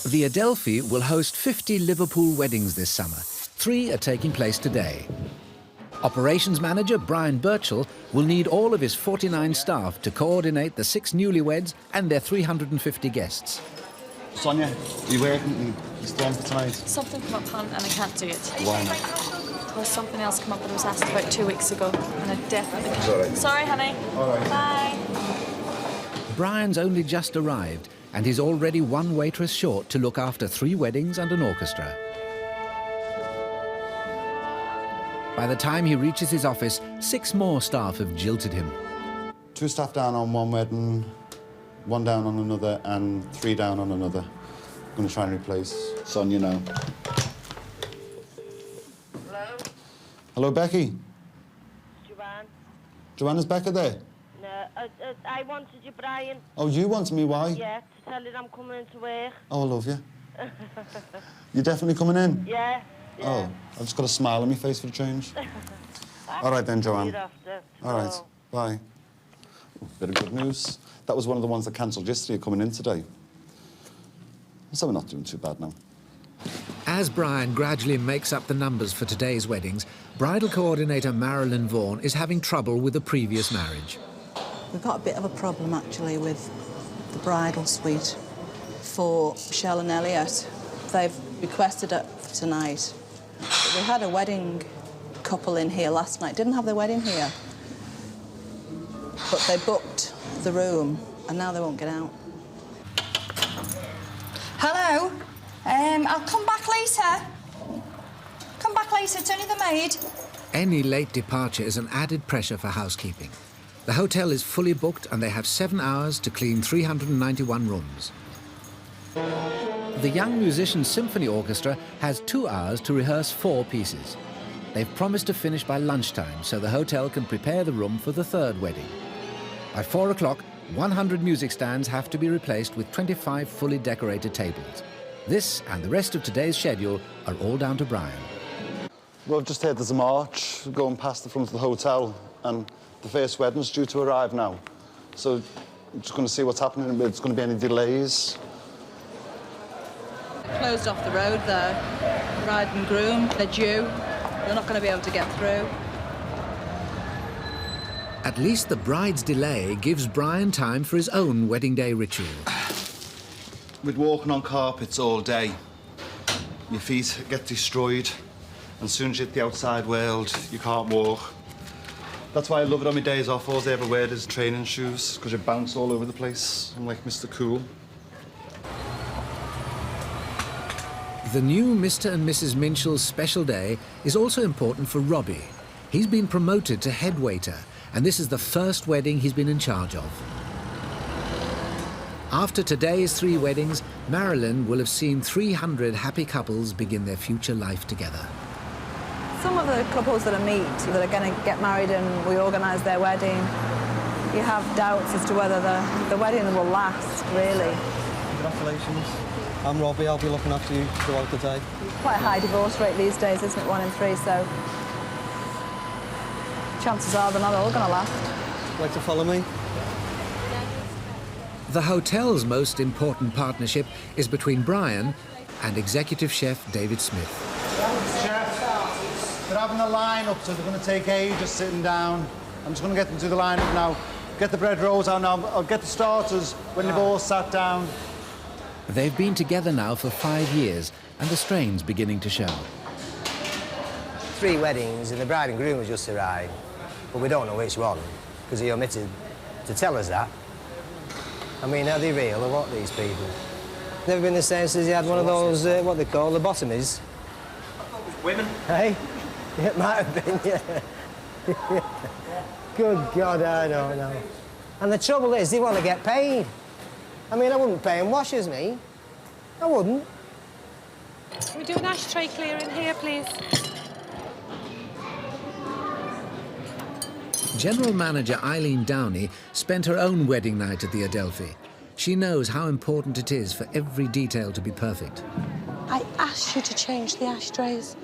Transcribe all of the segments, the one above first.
The Adelphi will host 50 Liverpool weddings this summer. 3 are taking place today. Operations manager Brian Birchall will need all of his 49 staff to coordinate the 6 newlyweds and their 350 guests. Sonia, are you working? You still on for tonight? Something come up, hon, and I can't do it. Why not? Well, something else come up that I was asked about 2 weeks ago, and I definitely can't. Sorry. Sorry, honey. All right. Bye. Brian's only just arrived, and he's already 1 waitress short to look after 3 weddings and an orchestra. By the time he reaches his office, 6 more staff have jilted him. 2 staff down on one wedding, 1 down on another, and 3 down on another. I'm going to try and replace Sonia now. Hello? Hello, Becky. Joanne? Joanne, is Becca there? No, I wanted you, Brian. Oh, you wanted me, why? Yeah, to tell you I'm coming into work. Oh, I love you. You're definitely coming in? Yeah. Oh, I've just got a smile on my face for the change. All right then, Joanne. All right, bye. Bit of good news. That was one of the ones that cancelled yesterday coming in today. So we're not doing too bad now. As Brian gradually makes up the numbers for today's weddings, bridal coordinator Marilyn Vaughan is having trouble with a previous marriage. We've got a bit of a problem, actually, with the bridal suite for Michelle and Elliot. They've requested it for tonight. But we had a wedding couple in here last night. Didn't have their wedding here. But they booked the room, and now they won't get out. Hello? I'll come back later. Come back later, it's only the maid. Any late departure is an added pressure for housekeeping. The hotel is fully booked and they have 7 hours to clean 391 rooms. The Young Musicians Symphony Orchestra has 2 hours to rehearse 4 pieces. They've promised to finish by lunchtime so the hotel can prepare the room for the 3rd wedding. By 4 o'clock, 100 music stands have to be replaced with 25 fully decorated tables. This and the rest of today's schedule are all down to Brian. Well, I've just heard there's a march going past the front of the hotel, and the first wedding's due to arrive now. So I'm just going to see what's happening, if there's going to be any delays. Closed off the road there. Bride and groom, they're due. They're not going to be able to get through. At least the bride's delay gives Brian time for his own wedding day ritual. With walking on carpets all day, your feet get destroyed, and as soon as you hit the outside world, you can't walk. That's why I love it on my days off. All I ever wear is training shoes, because you bounce all over the place. I'm like Mr. Cool. The new Mr. and Mrs. Minshall's special day is also important for Robbie. He's been promoted to head waiter, and this is the first wedding he's been in charge of. After today's 3 weddings, Marilyn will have seen 300 happy couples begin their future life together. Some of the couples that I meet that are going to get married and we organise their wedding, you have doubts as to whether the wedding will last, really. Congratulations. I'm Robbie, I'll be looking after you throughout the day. Quite a high divorce rate these days, isn't it? 1 in 3, so chances are they're not all going to last. Would you like to follow me? The hotel's most important partnership is between Brian and executive chef David Smith. Chef, they're having a line-up, so they're going to take ages sitting down. I'm just going to get them to the line-up now. Get the bread rolls out now. I'll get the starters when they've all sat down. They've been together now for 5 years, and the strain's beginning to show. 3 weddings, and the bride and groom has just arrived, but we don't know which one, because he omitted to tell us that. I mean, are they real or what, these people? Never been the same since he had one of those, what they call, lobotomies. Women. Hey? It might have been, yeah. Good God, I don't know. And the trouble is, they want to get paid. I mean, I wouldn't pay him washers, me. I wouldn't. Can we do an ashtray clear in here, please? General Manager Eileen Downey spent her own wedding night at the Adelphi. She knows how important it is for every detail to be perfect. I asked you to change the ashtrays.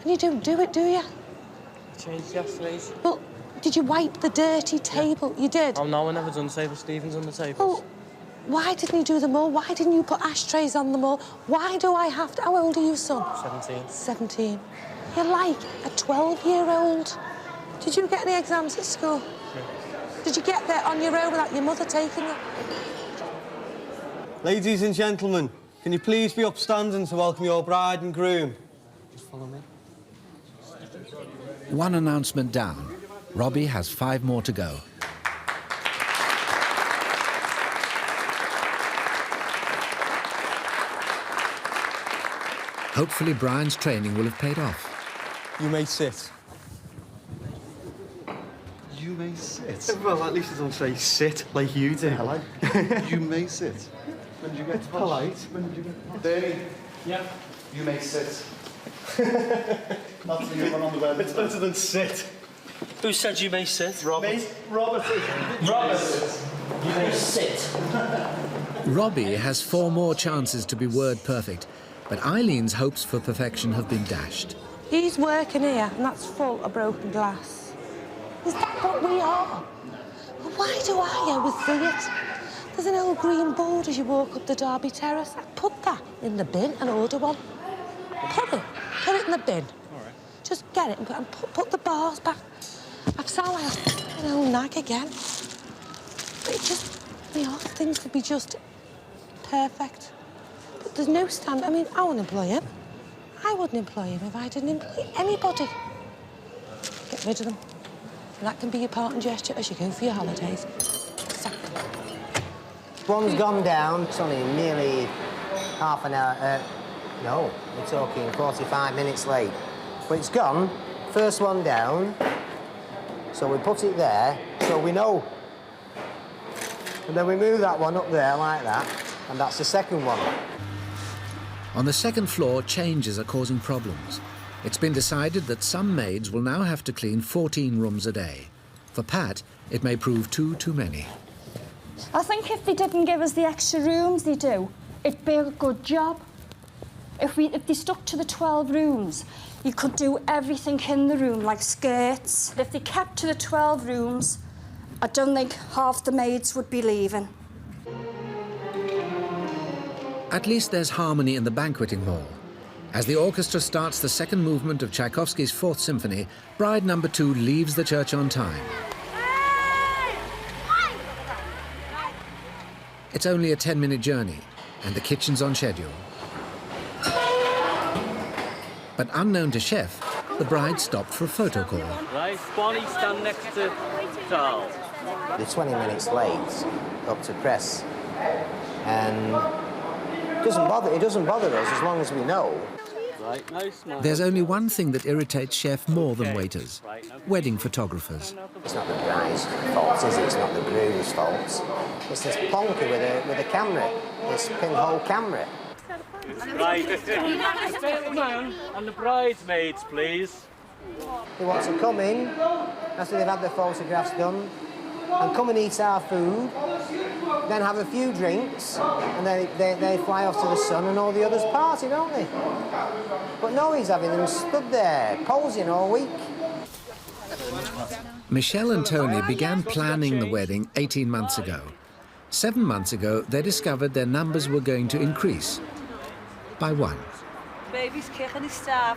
And you don't do it, do you? Change the ashtrays. Well, did you wipe the dirty table? You did? Oh, no, I never done table. Stephen's on the tables. Oh, Why didn't you do them all? Why didn't you put ashtrays on them all? Why do I have to... How old are you, son? 17. 17. You're like a 12-year-old. Did you get any exams at school? No. Did you get there on your own without your mother taking you? Ladies and gentlemen, can you please be upstanding to welcome your bride and groom? Just follow me. One announcement down. Robbie has 5 more to go. Hopefully Brian's training will have paid off. You may sit. You may sit. Well, at least it doesn't say sit like you do. Hello. You may sit. When did you get polite. When did you get Danny? Yeah. You may sit. Not the one on the web. It's better than sit. Who said you may sit? Robert. Me? Robert. Robert. You may sit. Robbie has 4 more chances to be word perfect, but Eileen's hopes for perfection have been dashed. He's working here, and that's full of broken glass. Is that what we are? Why do I always see it? There's an old green board as you walk up the Derby Terrace. I'd put that in the bin and order one. Put it in the bin. All right. Just get it and put the bars back. I've sound like an old nag again. But it just, things could be just perfect. But there's no stand. I mean, I wouldn't employ him. I wouldn't employ him if I didn't employ anybody. Get rid of them. And that can be your parting gesture as you go for your holidays. Exactly. One's gone down. It's only nearly half an hour. No, we're talking 45 minutes late. But it's gone. First one down. So we put it there, so we know. And then we move that one up there like that, and that's the second one. On the second floor, changes are causing problems. It's been decided that some maids will now have to clean 14 rooms a day. For Pat, it may prove too many. I think if they didn't give us the extra rooms they do, it'd be a good job. If they stuck to the 12 rooms, you could do everything in the room, like skirts. If they kept to the 12 rooms, I don't think half the maids would be leaving. At least there's harmony in the banqueting hall. As the orchestra starts the second movement of Tchaikovsky's 4th Symphony, bride number 2 leaves the church on time. It's only a 10-minute journey, and the kitchen's on schedule. But unknown to Chef, the bride stopped for a photo call. Right, Bonnie, stand next to Charles. They're 20 minutes late up to press, and it doesn't bother us as long as we know. Right, no smile. There's only one thing that irritates Chef more than waiters: wedding photographers. It's not the bride's fault, is it? It's not the groom's fault. It's this plonker with a camera, this pinhole camera. Right, gentlemen and the bridesmaids, please. They want to come in after they've had their photographs done and come and eat our food, then have a few drinks, and then they fly off to the sun and all the others party, don't they? But no, he's having them stood there, posing all week. Michelle and Tony began planning the wedding 18 months ago. 7 months ago, they discovered their numbers were going to increase by 1. Baby's kicking his staff.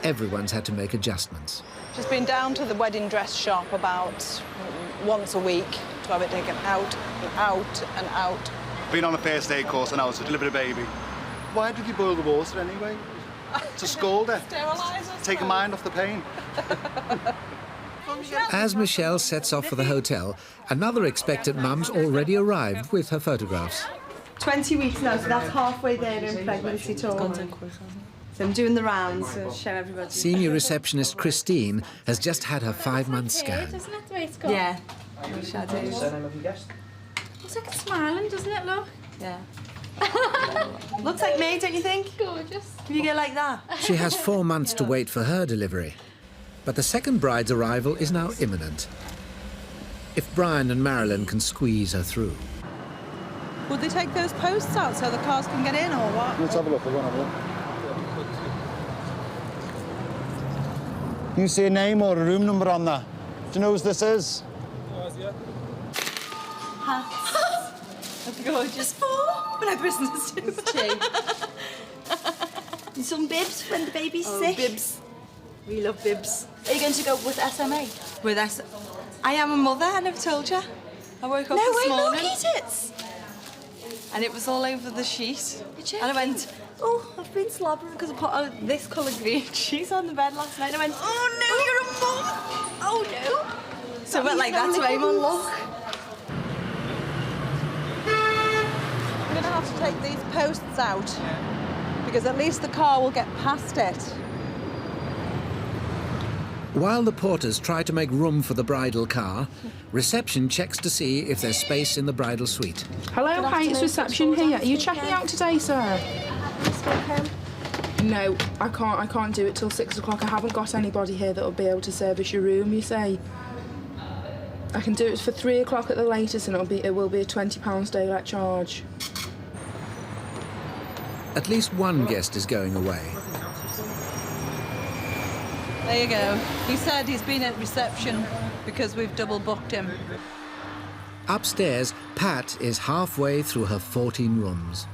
Everyone's had to make adjustments. She's been down to the wedding dress shop about once a week to have it taken out and out and out. Been on a first aid course and I was to deliver a baby. Why did you boil the water anyway? To scald her. Sterilise her. Take her mind off the pain. As Michelle sets off for the hotel, another expectant mum's already arrived with her photographs. 20 weeks now, so that's halfway there in pregnancy tour. So I'm doing the rounds to show everybody. Senior receptionist Christine has just had her 5-month scan. Doesn't it, the way it's got? Yeah. Shadows. Looks like it's smiling, doesn't it, look? Yeah. Looks like me, don't you think? Gorgeous. Can you go like that? She has 4 months to wait for her delivery. But the second bride's arrival is now imminent. If Brian and Marilyn can squeeze her through. Would they take those posts out so the cars can get in, or what? Let's have a look. You see a name or a room number on that? Do you know who this is? Gorgeous. 4. When I business too. 2. Some bibs when the baby's sick. Bibs. We love bibs. Are you going to go with SMA? With us. I am a mother, I never told you. I woke up this morning. No, eat it. And it was all over the sheet. And I went, oh, I've been slobbering because I put this colour green sheet on the bed last night. And I went, oh no, you're a mum. Oh no. So I went like that to Eamon, look. I'm going to have to take these posts out because at least the car will get past it. While the porters try to make room for the bridal car, reception checks to see if there's space in the bridal suite. Hello, hi, it's reception here. Are you checking out today, sir? No, I can't do it till 6 o'clock. I haven't got anybody here that'll be able to service your room, you say. I can do it for 3 o'clock at the latest and it will be a £20 daylight charge. At least one guest is going away. There you go. He said he's been at reception because we've double booked him. Upstairs, Pat is halfway through her 14 rooms.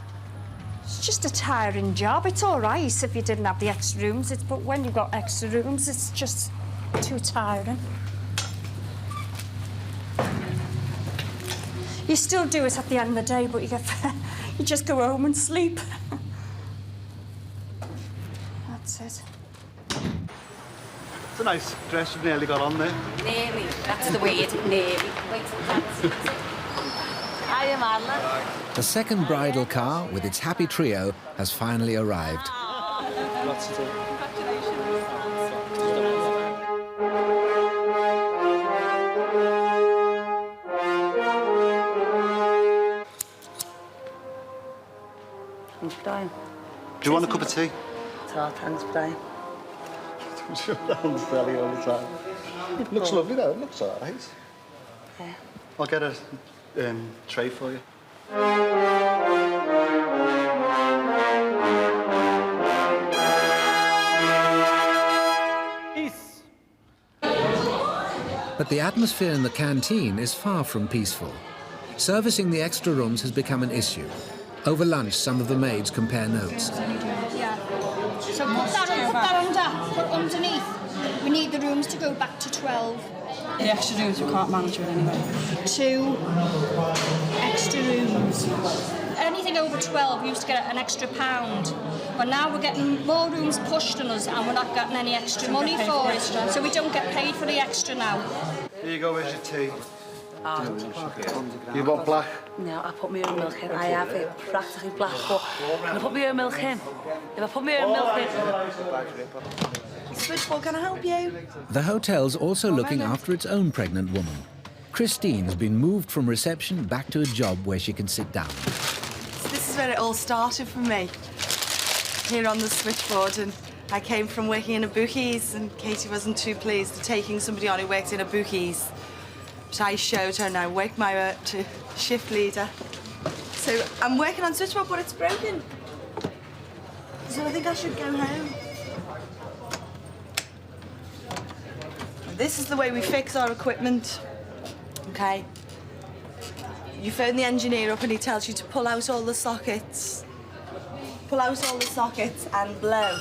It's just a tiring job. It's all right if you didn't have the extra rooms, but when you've got extra rooms, it's just too tiring. You still do it at the end of the day, but you just go home and sleep. That's it. It's a nice dress you've nearly got on there. Nearly. That's the word, nearly. Wait till that's Hiya, Madeline. The second bridal car, with its happy trio, has finally arrived. Lots to do. Thanks, Brian. Do you want a cup of tea? Thanks, Brian. Down belly all the time. Looks lovely though, it looks all right. Yeah. I'll get a tray for you. Peace. But the atmosphere in the canteen is far from peaceful. Servicing the extra rooms has become an issue. Over lunch, some of the maids compare notes. Yeah. So put that underneath. We need the rooms to go back to 12. The extra rooms we can't manage with anyway. 2 extra rooms. Anything over 12 used to get an extra £1. But now we're getting more rooms pushed on us and we're not getting any extra money for it. So we don't get paid for the extra now. Here you go, where's your tea? Oh, You want black? no, I put my own milk in. I have it practically black, but can I put my own milk in? If I put my own milk in... Switchboard, can I help you? The hotel's also looking after its own pregnant woman. Christine's been moved from reception back to a job where she can sit down. So this is where it all started for me. Here on the switchboard, and I came from working in a bookies, and Katie wasn't too pleased with taking somebody on who worked in a bookies. But I showed her and I worked my way up to shift leader. So I'm working on switchboard, but it's broken. So I think I should go home. And this is the way we fix our equipment, okay? You phone the engineer up and he tells you to pull out all the sockets. Pull out all the sockets and blow.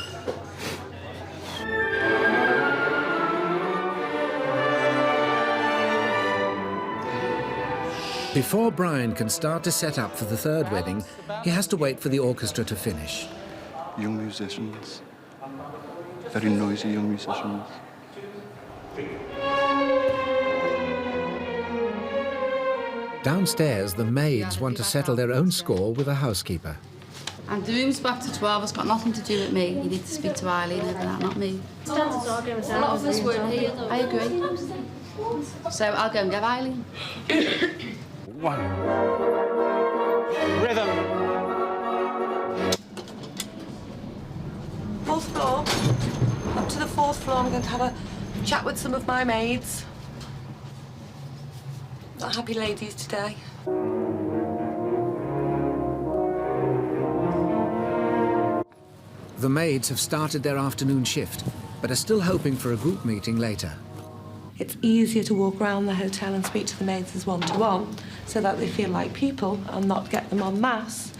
Before Brian can start to set up for the third wedding, he has to wait for the orchestra to finish. Young musicians. Very noisy young musicians. Downstairs, the maids want to settle their own score with a housekeeper. And the room's back to 12. It's got nothing to do with me. You need to speak to Eileen over that, not me. A lot of us weren't here, though. I agree. So I'll go and get Eileen. One. Rhythm. Fourth floor. Up to the 4th floor. I'm going to have a chat with some of my maids. Not happy ladies today. The maids have started their afternoon shift, but are still hoping for a group meeting later. It's easier to walk around the hotel and speak to the maids as one-to-one, so that they feel like people and not get them en masse,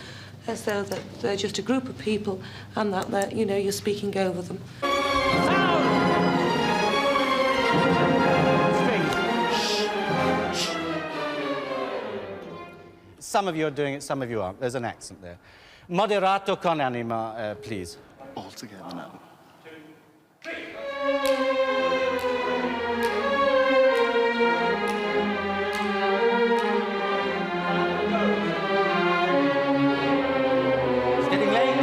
as though that they're just a group of people and that they're, you know, you're speaking over them. Some of you are doing it, some of you aren't. There's an accent there. Moderato con anima, please. All together now. It's getting late.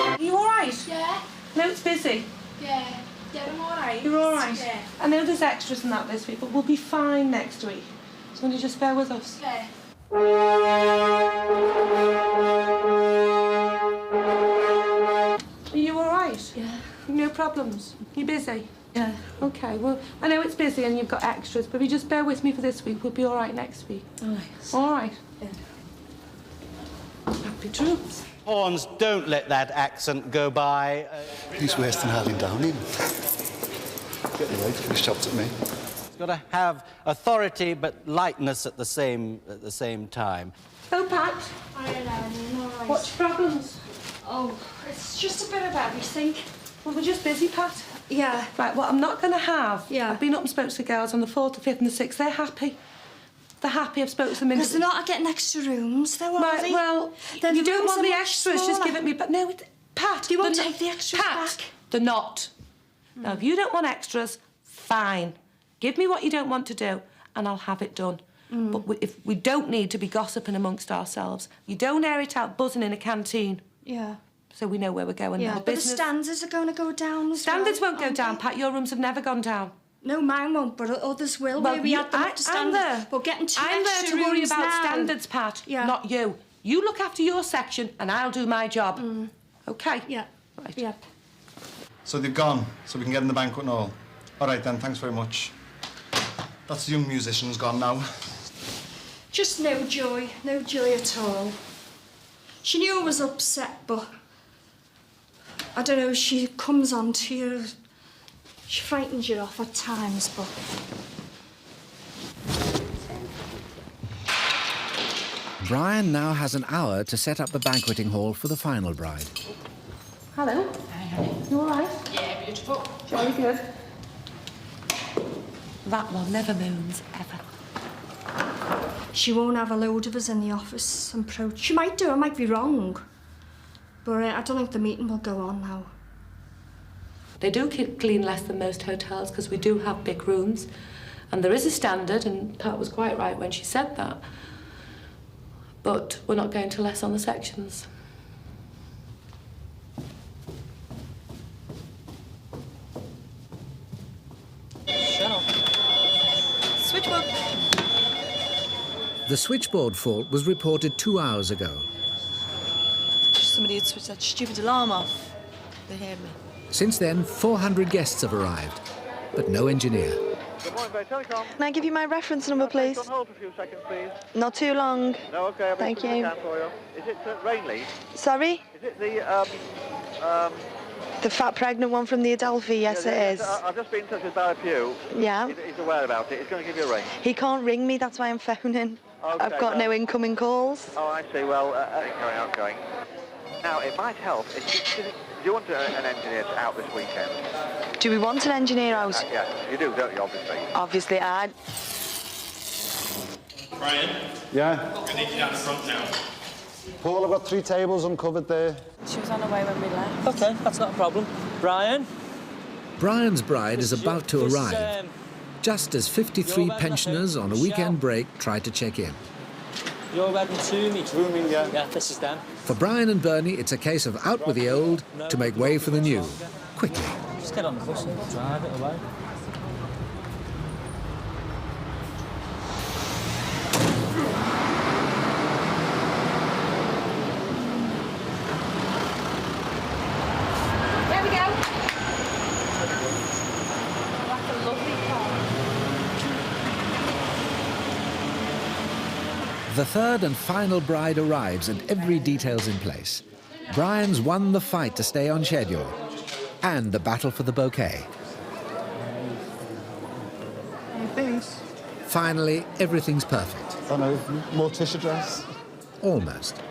Are you all right? Yeah. No, it's busy. Yeah. Yeah, I'm all right. You're all right? Yeah. I know there's extras and that this week, but we'll be fine next week. So will you just bear with us? Yeah. Are you all right? Yeah. No problems? You busy? Yeah. OK, well, I know it's busy and you've got extras, but if you just bear with me for this week, we'll be all right next week. All right. All right? Yeah. Happy troops. Horns, don't let that accent go by. He's worse than Harley Downing. Getting right, he shouts at me. It's got to have authority but lightness at the same time. Oh, Pat. I don't know. All right. What's your problems? Oh, it's just a bit of everything. Well, we're just busy, Pat. Yeah. Right, what I'm not going to have... Yeah. I've been up and spoke to the girls on the 4th, the 5th and the 6th. They're happy. They're happy. I've spoken to them in... Because they're not getting extra rooms, though, are Right, they? well, Then you the don't rooms want are the much extras, just smaller. give it me... But no, Pat... You won't they're take the extras Pat, back? they're not. Now, if you don't want extras, fine. Give me what you don't want to do, and I'll have it done. But if we don't need to be gossiping amongst ourselves, you don't air it out buzzing in a canteen. Yeah. So we know where we're going. Yeah, Our but the business... standards are going to go down as Standards well, won't go aren't down, they? Pat. Your rooms have never gone down. No, mine won't, but others will. Well, where we had them up to I'm standards. there. But getting two I'm there extra to worry rooms about now. standards, Pat, Yeah. not you. You look after your section and I'll do my job. OK? Yeah. Right. Yeah. So they've gone, so we can get in the banquet and all. All right, then, thanks very much. That's the young musician's gone now. Just no joy at all. She knew I was upset, but I don't know, she comes on to you. She frightens you off at times, but... Brian now has an hour to set up the banqueting hall for the final bride. Hello. Hi. You all right? Yeah, beautiful. Jolly good. That one never moons, ever. She won't have a load of us in the office, I'm proud. She might do, I might be wrong. But I don't think the meeting will go on now. They do keep clean less than most hotels because we do have big rooms. And there is a standard, and Pat was quite right when she said that. But we're not going to less on the sections. Shut up. Switchboard. The switchboard fault was reported 2 hours ago. Somebody had switched that stupid alarm off. They heard me. Since then, 400 guests have arrived, but no engineer. Good morning, Bay Telecom. Can I give you my reference number, please? On hold for a few seconds, please. Not too long. No, OK, I'll be Thank as quick as you. I can for you. Is it Rainley? Sorry? Is it the, The fat pregnant one from the Adelphi, yes it is. I've just been in touch with Barry Pugh. Yeah? He's aware about it. He's going to give you a ring. He can't ring me, that's why I'm phoning. Okay, I've got no incoming calls. Oh, I see. Well, outgoing. Now, it might help. Do you want an engineer out this weekend? Do we want an engineer out? Yeah, you do, don't you, obviously? Obviously, I... Brian? Yeah? I need you down the front now. Paul, I've got 3 tables uncovered there. She was on her way when we left. OK, that's not a problem. Brian? Brian's bride is about to arrive, just as 53 pensioners on a weekend break try to check in. You're wedding to me. Rooming, yeah. Yeah, this is Dan. For Brian and Bernie, it's a case of out with the old to make way for the new, quickly. Just get on the bus and drive it away. There we go. That's a lovely car. The third and final bride arrives and every detail's in place. Brian's won the fight to stay on schedule and the battle for the bouquet. Thanks. Finally, everything's perfect. Oh no, Morticia dress. Almost.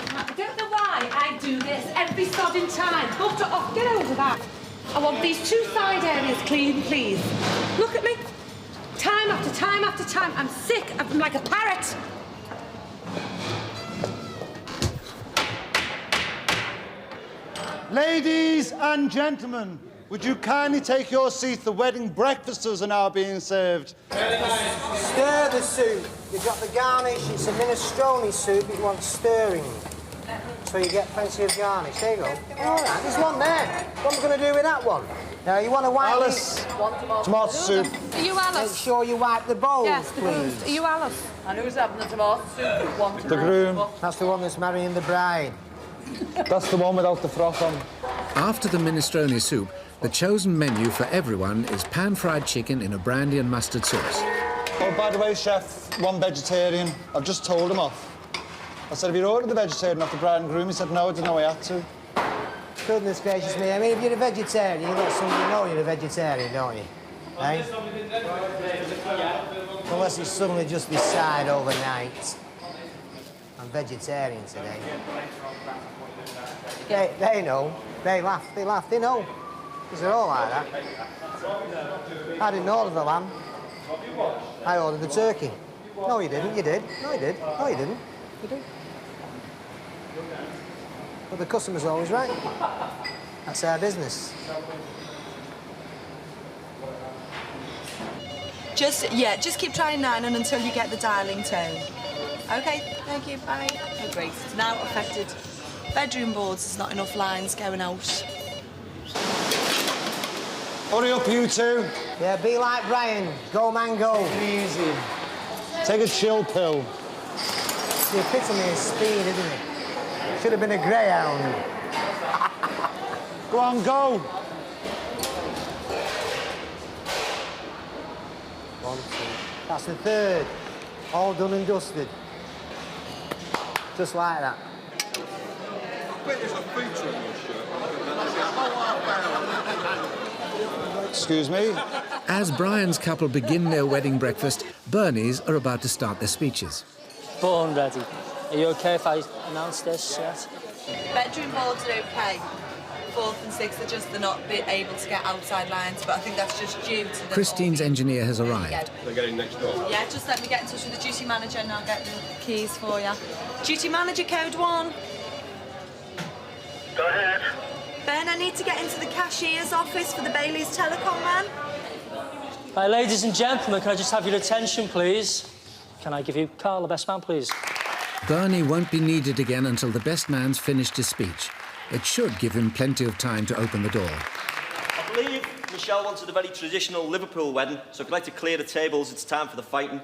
I don't know why I do this every sodding time. Butter off, get over that. I want these two side areas clean, please. Look at me. Time after time after time. I'm sick. I'm like a parrot. Ladies and gentlemen, would you kindly take your seats? The wedding breakfasts are now being served. Stir the soup. You've got the garnish. It's a minestrone soup. It wants stirring. So you get plenty of garnish. There you go. All right, there's one there. What am I going to do with that one? Now, you want to wipe Alice, tomato soup. Are you Alice? Make sure you wipe the bowls, Yes, the please. groom. Are you Alice? And who's having the tomato soup? One The groom. That's the one that's marrying the bride. That's the one without the froth on. After the minestrone soup, the chosen menu for everyone is pan-fried chicken in a brandy and mustard sauce. Oh, by the way, chef, one vegetarian. I've just told him off. I said, have you ordered the vegetarian off the bride and groom? He said, no, I didn't know I had to. Goodness gracious me. I mean, if you're a vegetarian, you've got somebody to know you're a vegetarian, don't you? Eh? Unless you suddenly just decide overnight, I'm vegetarian today. They know. They laugh, they know. Because they're all like that. I didn't order the lamb. I ordered the turkey. No, you didn't. You did. No, you did. No, you didn't. You did. But the customer's always right. That's our business. Just keep trying 9 and until you get the dialing tone. Okay, thank you, bye. Oh, great. It's now affected bedroom boards. There's not enough lines going out. Hurry up, you two. Yeah, be like Brian. Go, man, go. Easy. Take a chill pill. The epitome of speed, isn't it? Should have been a greyhound. Go on, go. 1, 2. That's the third. All done and dusted. Just like that. Excuse me? As Brian's couple begin their wedding breakfast, Bernie's are about to start their speeches. Born ready. Are you OK if I announce this yet? Bedroom boards are okay. 4th and 6th they're not able to get outside lines, but I think that's just due to the... Christine's engineer has arrived. They're getting next door. Yeah, just let me get in touch with the duty manager and I'll get the keys for you. Duty manager, code 1. Go ahead. Ben, I need to get into the cashier's office for the Bailey's Telecom man. Right, ladies and gentlemen, can I just have your attention, please? Can I give you Carl, the best man, please? Bernie won't be needed again until the best man's finished his speech. It should give him plenty of time to open the door. I believe Michelle wanted a very traditional Liverpool wedding, so if you'd like to clear the tables, it's time for the fighting.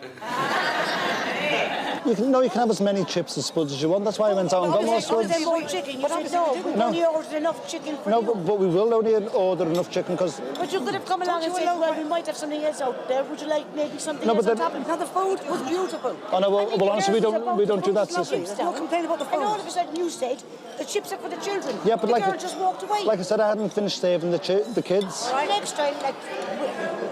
You can have as many chips and spuds as you want. That's why I went out and got more spuds. More chicken. You said no. We've only ordered enough chicken for you. No, but we will only order enough chicken because... But you could have come along and said, well, we might have something else out there. Would you like maybe something else on top? Now, the food was beautiful. Oh, no, well honestly, we don't do that, sister. Don't complain about the food. And all of a sudden you said the chips are for the children. Yeah, but the girl just walked away. Like I said, I hadn't finished saving the kids. Right. Next time, like,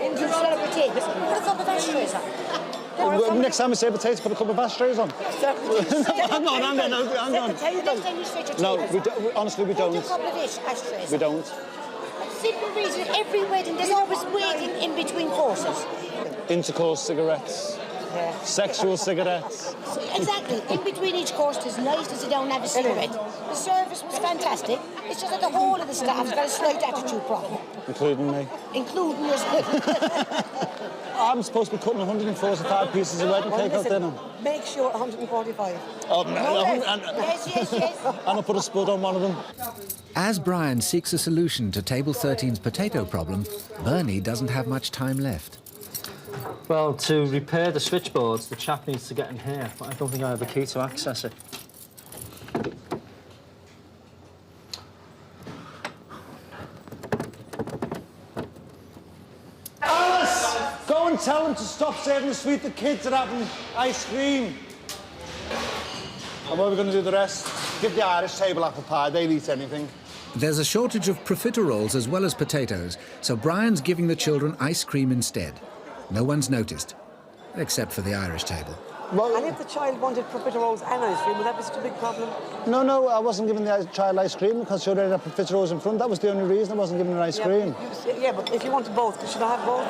you set up potatoes, put a couple of ashtrays on. Next time we save potatoes, put a couple of ashtrays on. Hang on. Next time you set your No, honestly, we don't. Put a couple of ashtrays. We don't. Simple reason, every wedding, there's always waiting in between courses. Intercourse cigarettes. Yeah. Sexual cigarettes. Exactly. In between each course, there's nice to sit down and have a cigarette. The service was fantastic. It's just that the whole of the staff's got a slight attitude problem. Including me. Including yourself. I'm supposed to be cutting 145 pieces of wedding cake out dinner. Make sure 145. Oh, Yes. And I'll put a spud on one of them. As Brian seeks a solution to Table 13's potato problem, Bernie doesn't have much time left. Well, to repair the switchboards, the chap needs to get in here, but I don't think I have a key to access it. Alice! Go and tell them to stop serving the sweet. The kids are having ice cream. And what are we going to do the rest? Give the Irish table apple pie, they'll eat anything. There's a shortage of profiteroles as well as potatoes, so Brian's giving the children ice cream instead. No one's noticed, except for the Irish table. Well, and if the child wanted profiteroles and ice cream, would that be such a big problem? No, I wasn't giving the child ice cream because she already had profiteroles in front. That was the only reason I wasn't giving her ice cream. Yeah, but if you wanted both, should I have both?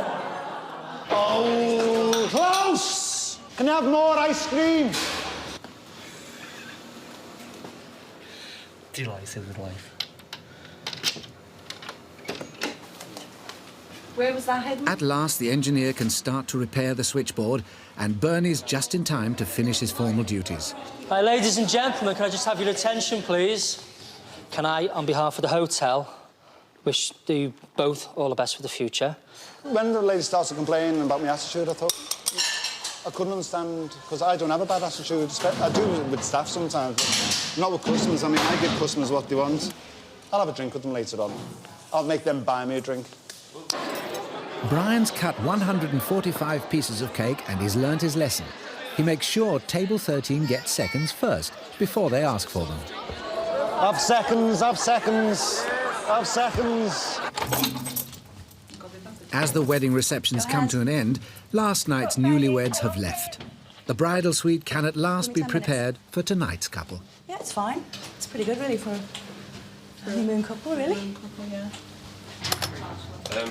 Oh, Klaus! Can you have more ice cream? Delight of life. Where was that heading? At last, the engineer can start to repair the switchboard, and Bernie's just in time to finish his formal duties. Hi, ladies and gentlemen, can I just have your attention, please? Can I, on behalf of the hotel, wish you both all the best for the future? When the lady started complaining about my attitude, I thought I couldn't understand, because I don't have a bad attitude. I do with staff sometimes, but not with customers. I mean, I give customers what they want. I'll have a drink with them later on. I'll make them buy me a drink. Brian's cut 145 pieces of cake and he's learnt his lesson. He makes sure table 13 gets seconds first, before they ask for them. Have seconds, have seconds, have seconds. As the wedding receptions come to an end, last night's newlyweds have left. The bridal suite can at last be prepared for tonight's couple. Yeah, it's fine. It's pretty good, really, for a honeymoon couple, really.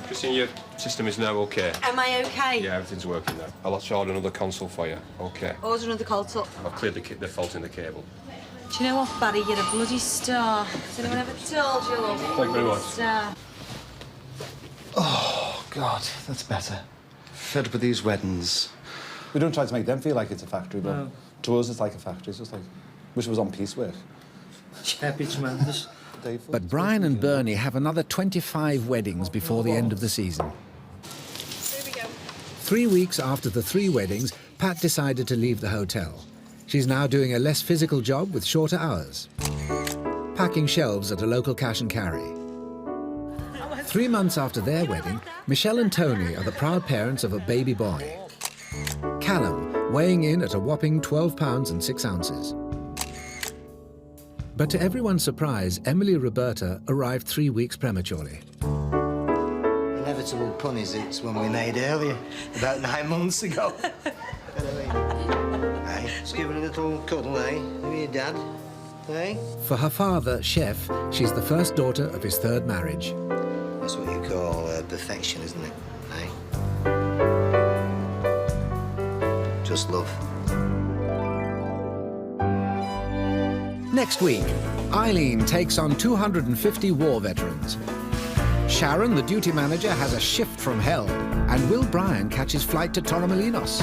Christine, your system is now OK. Am I OK? Yeah, everything's working now. I'll have to order another console for you. OK. Order another console. I've cleared the fault in the cable. Do you know what, Barry? You're a bloody star. Has anyone ever told you, love? Thank you very much. Star. Oh, God, that's better. Fed up with these weddings. We don't try to make them feel like it's a factory, but to us it's like a factory. It's just like, wish it was on piecework. Yeah, be tremendous. But Brian and Bernie have another 25 weddings before the end of the season. 3 weeks after the 3 weddings, Pat decided to leave the hotel. She's now doing a less physical job with shorter hours. Packing shelves at a local cash and carry. 3 months after their wedding, Michelle and Tony are the proud parents of a baby boy. Callum, weighing in at a whopping 12 pounds and 6 ounces. But to everyone's surprise, Emily Roberta arrived 3 weeks prematurely. Inevitable pun is it's one we made earlier, about 9 months ago. Hey, just give her a little cuddle, eh? With your dad, eh? For her father, Chef, she's the first daughter of his 3rd marriage. That's what you call perfection, isn't it? Eh? Just love. Next week, Eileen takes on 250 war veterans. Sharon, the duty manager, has a shift from hell. And will Brian catch his flight to Torremolinos?